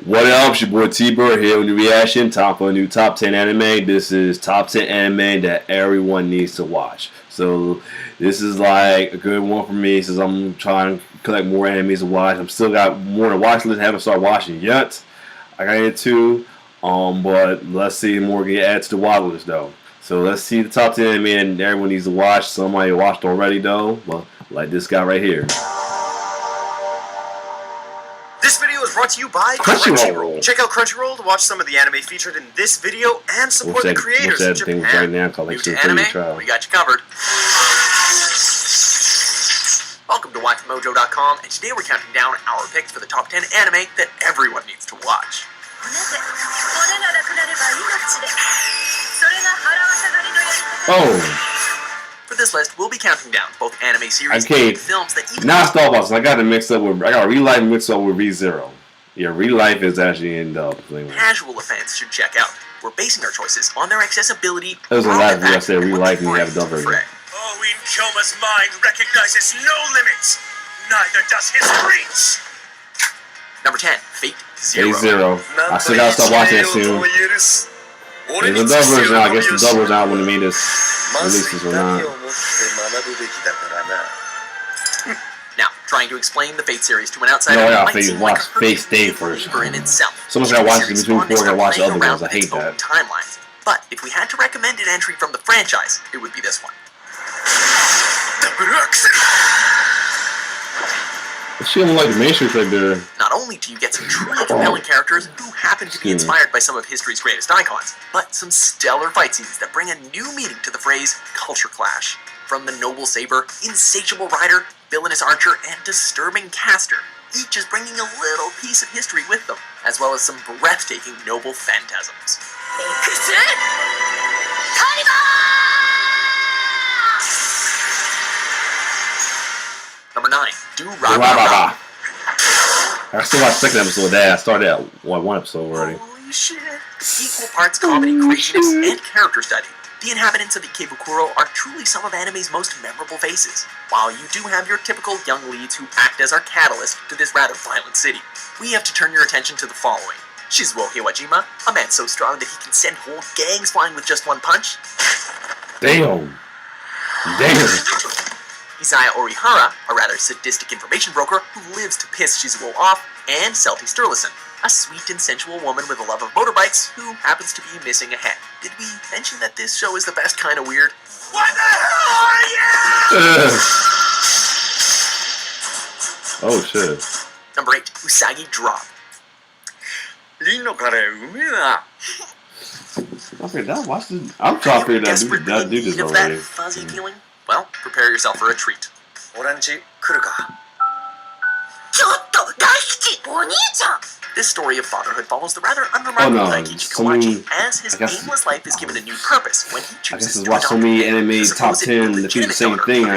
What up? It's your boy T-Bird here with the reaction. Time for a new top 10 anime. This is top 10 anime that everyone needs to watch. So this is like a good one for me since I'm trying to collect more animes to watch. I'm still got more to watch list. I haven't started watching yet. I got into, but let's see more get added to the watch list though. So let's see the top 10 anime that everyone needs to watch. Somebody watched already though, but like this guy right here. This video is brought to you by Crunchyroll. Check out Crunchyroll to watch some of the anime featured in this video and support the creators in Japan. Right now, New to anime, we got you covered. Welcome to WatchMojo.com, and today we're counting down our picks for the top 10 anime that everyone needs to watch. Oh. For this list, we'll be counting down both anime series and films that even not Star Wars. I got it mixed up with. I got Real Life mixed up with ReZero. Yeah, Real Life is actually in dub. Casual fans should check out. We're basing our choices on their accessibility. There's a lot of you I said Real Life and you have a dub version. Owen Koma's mind recognizes no limits. Neither does his reach. Number 10, Fate Zero. Fate Zero. I still gotta start watching it soon. There's a dub version. I guess the dub version out when the mean releases or not. Now, trying to explain the Fate series to an outsider might seem like a Fate Stay first. In itself. Someone's gotta watch it between four and watch the other ones. I hate that. Timelines. But if we had to recommend an entry from the franchise, it would be this one. She don't like the Matrix right there. Not only do you get some truly compelling characters who happen to be inspired by some of history's greatest icons, but some stellar fight scenes that bring a new meaning to the phrase culture clash. From the noble saber, insatiable rider, villainous archer, and disturbing caster, each is bringing a little piece of history with them, as well as some breathtaking noble phantasms. Number 9, Do-Ra-Ra-Ra. I still watched the second episode of that. I started at one episode already. Holy shit. Equal parts comedy, craziness, and character study. The inhabitants of Ikebukuro are truly some of anime's most memorable faces. While you do have your typical young leads who act as our catalyst to this rather violent city, we have to turn your attention to the following. Shizuo Hiwajima, a man so strong that he can send whole gangs flying with just one punch. Damn. Isaiah Orihara, a rather sadistic information broker who lives to piss Shizuo off, and Selty Sturluson, a sweet and sensual woman with a love of motorbikes who happens to be missing a head. Did we mention that this show is the best kind of weird? What the hell are you? Oh shit. Number 8, Usagi Drop. I'm trying to figure out do this already. Fuzzy feeling? Well, prepare yourself for a treat. This story of fatherhood follows the rather unremarkable Daikichi Kawachi as his aimless life is given a new purpose when he chooses to watch so many anime top 10 that do the same thing. I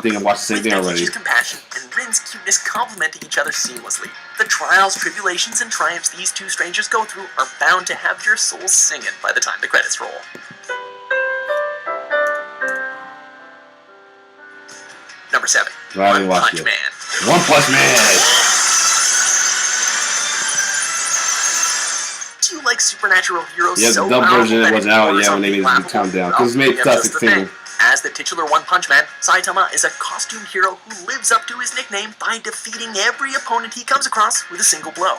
think I watched the same thing already. Daikichi's compassion and Rin's cuteness complementing each other seamlessly. The trials, tribulations, and triumphs these two strangers go through are bound to have your soul singing by the time the credits roll. Number 7, One Punch Man. One Punch Man! Do you like supernatural heroes so powerful? Yeah, the dub version wasn't out yet when they made the countdown. Because it's made classic thing. As the titular One Punch Man, Saitama is a costumed hero who lives up to his nickname by defeating every opponent he comes across with a single blow.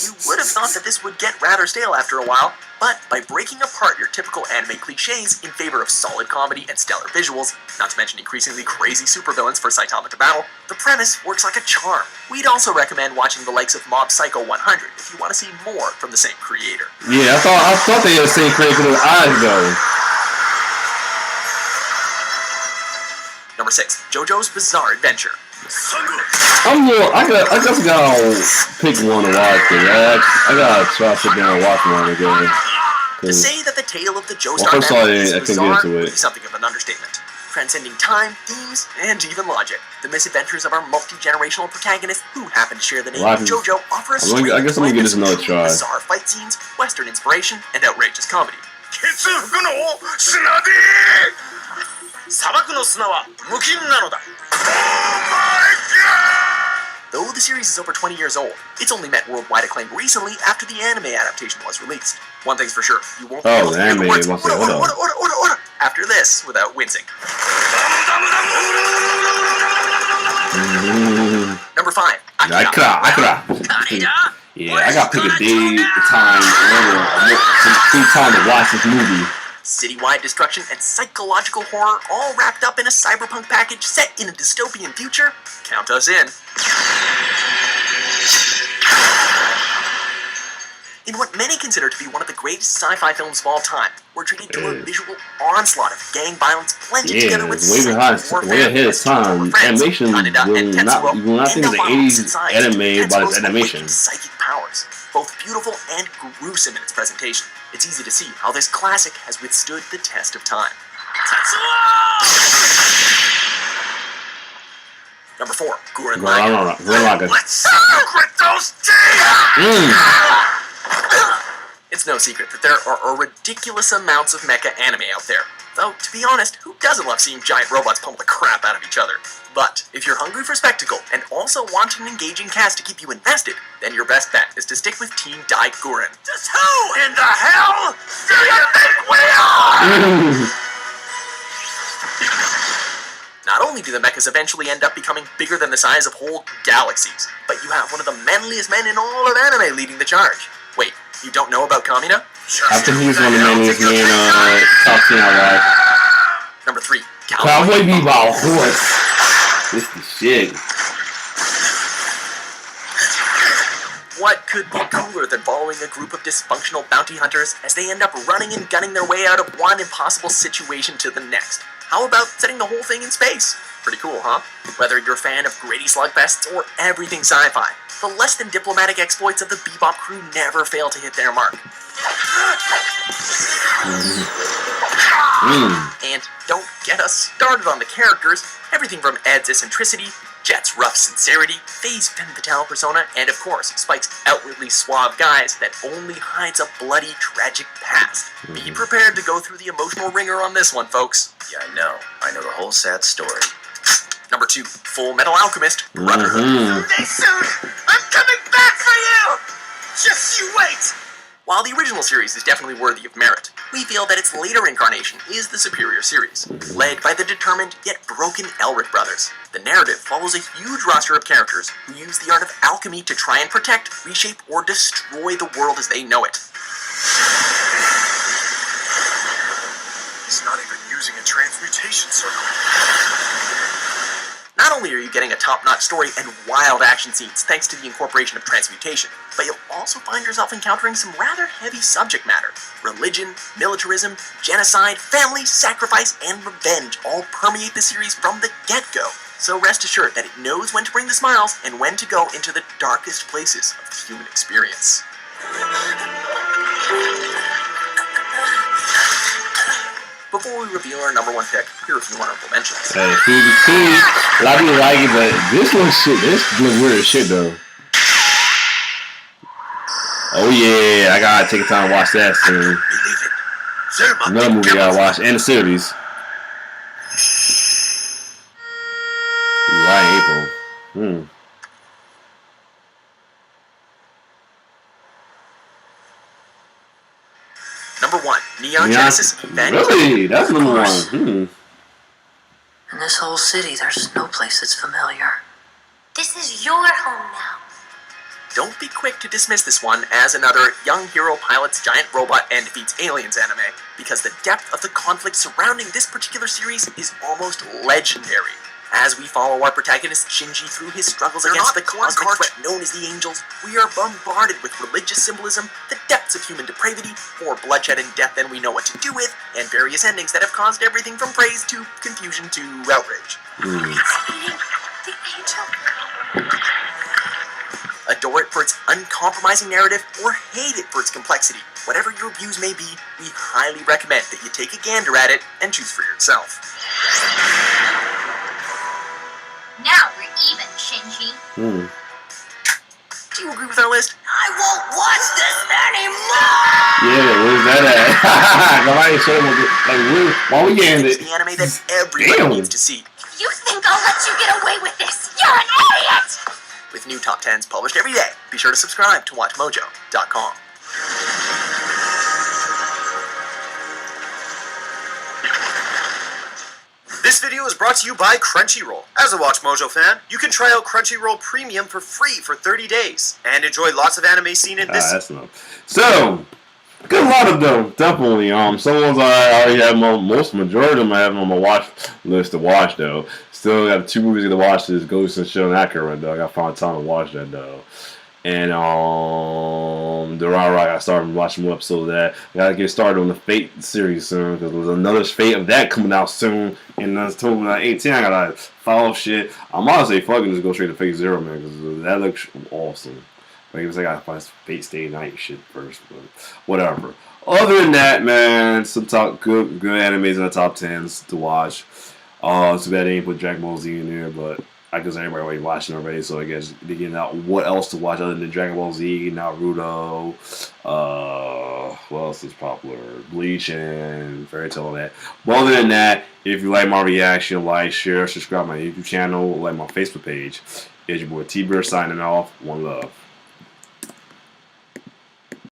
You would have thought that this would get rather stale after a while, but by breaking apart your typical anime cliches in favor of solid comedy and stellar visuals, not to mention increasingly crazy supervillains for Saitama to battle, the premise works like a charm. We'd also recommend watching the likes of Mob Psycho 100 if you want to see more from the same creator. Yeah, I thought they had the same creator with eyes though. Number 6, JoJo's Bizarre Adventure. I just gotta pick one to watch it. I gotta try to sit down and watch one again. To say that the tale of the Joestar family is bizarre would be something of an understatement. Transcending time, themes, and even logic, the misadventures of our multi-generational protagonists who happen to share the name of JoJo offer a strange blend of bizarre fight scenes, Western inspiration, and outrageous comedy. 砂漠の砂は無菌なのだ。 Though the series is over 20 years old, it's only met worldwide acclaim recently after the anime adaptation was released. One thing's for sure, you won't be able to hear the anime, words must say, hold on. order after this without wincing. Number 5, Akira. Yeah, I gotta pick a day, a time, some free time to watch this movie. Citywide destruction and psychological horror all wrapped up in a cyberpunk package set in a dystopian future? Count us in. In what many consider to be one of the greatest sci-fi films of all time, we're treated to a visual onslaught of gang violence blended together with way ahead of time. Animation will not think of the 80s anime about its animation. Psychic powers, both beautiful and gruesome in its presentation. It's easy to see how this classic has withstood the test of time. Number 4, Gurren Lagann. Let's secret those teeth! It's no secret that there are a ridiculous amounts of mecha anime out there. Though, to be honest, who doesn't love seeing giant robots pummel the crap out of each other? But, if you're hungry for spectacle and also want an engaging cast to keep you invested, then your best bet is to stick with Team Dai Gurren. Just who in the hell do you think we are? Not only do the mechas eventually end up becoming bigger than the size of whole galaxies, but you have one of the manliest men in all of anime leading the charge. Wait, you don't know about Kamina? I think he's one of the manliest men top 10 alive. Number 3, Cowboy Bebop, horse. This is shit. What could be cooler than following a group of dysfunctional bounty hunters as they end up running and gunning their way out of one impossible situation to the next? How about setting the whole thing in space? Pretty cool, huh? Whether you're a fan of gritty slugfests or everything sci-fi, the less than diplomatic exploits of the Bebop crew never fail to hit their mark. And don't get us started on the characters. Everything from Ed's eccentricity, Jet's rough sincerity, Faye's femme fatale persona, and of course, Spike's outwardly suave guise that only hides a bloody, tragic past. Be prepared to go through the emotional ringer on this one, folks. Yeah, I know the whole sad story. Number 2, Full Metal Alchemist, Brotherhood. Stay soon! I'm coming back for you! Just you wait! While the original series is definitely worthy of merit, we feel that its later incarnation is the superior series, led by the determined yet broken Elric brothers. The narrative follows a huge roster of characters who use the art of alchemy to try and protect, reshape, or destroy the world as they know it. He's not even using a transmutation circle. Not only are you getting a top-notch story and wild action scenes thanks to the incorporation of transmutation, but you'll also find yourself encountering some rather heavy subject matter. Religion, militarism, genocide, family, sacrifice, and revenge all permeate the series from the get-go. So rest assured that it knows when to bring the smiles and when to go into the darkest places of the human experience. Before we reveal our number 1 pick, here are a few honorable mentions. Hey, PvP, a lot of people like it, but this looks weird as shit though. Oh yeah, I gotta take time to watch that soon. Another movie I gotta watch, and the series. Right, April. Number 1, Neon Genesis Evangelion. Really? That's number 1. In this whole city, there's no place that's familiar. This is your home now. Don't be quick to dismiss this one as another young hero pilots giant robot and defeats aliens anime, because the depth of the conflict surrounding this particular series is almost legendary. As we follow our protagonist Shinji through his struggles against the cosmic threat known as the Angels, we are bombarded with religious symbolism, the depths of human depravity, more bloodshed and death than we know what to do with, and various endings that have caused everything from praise to confusion to outrage. The angel. Adore it for its uncompromising narrative or hate it for its complexity. Whatever your views may be, we highly recommend that you take a gander at it and choose for yourself. Now we're even, Shinji. Do you agree with our list? I won't watch this anymore! Yeah, where's that at? Nobody showed him. Like, why we getting It's it? the anime that everybody Damn. needs to see. You think I'll let you get away with this? You're an idiot! With new top 10s published every day, be sure to subscribe to WatchMojo.com. This video is brought to you by Crunchyroll. As a WatchMojo fan, you can try out Crunchyroll Premium for free for 30 days and enjoy lots of anime seen in this. That's enough. So, good lot of them, definitely. Some ones I already have majority of them I have on my watch list to watch though. Still got 2 movies to watch. This Ghost and Shell and Akira though. I got to find time to watch that though. And the Rara, I got started watching more episodes of that. I gotta get started on the Fate series soon because there's another Fate of that coming out soon. And that's 2018. I gotta follow shit. I'm honestly fucking just go straight to Fate Zero, man, because that looks awesome. But I guess I gotta find Fate Stay Night shit first, but whatever. Other than that, man, some good animes in the top 10s to watch. Too bad they ain't put Dragon Ball Z in there, but I guess everybody already watching already, so I guess they getting out what else to watch other than Dragon Ball Z, Naruto, what else is popular? Bleach and Fairy Tail and that. But other than that, if you like my reaction, like, share, subscribe to my YouTube channel, like my Facebook page. It's your boy T-Bear signing off. One love.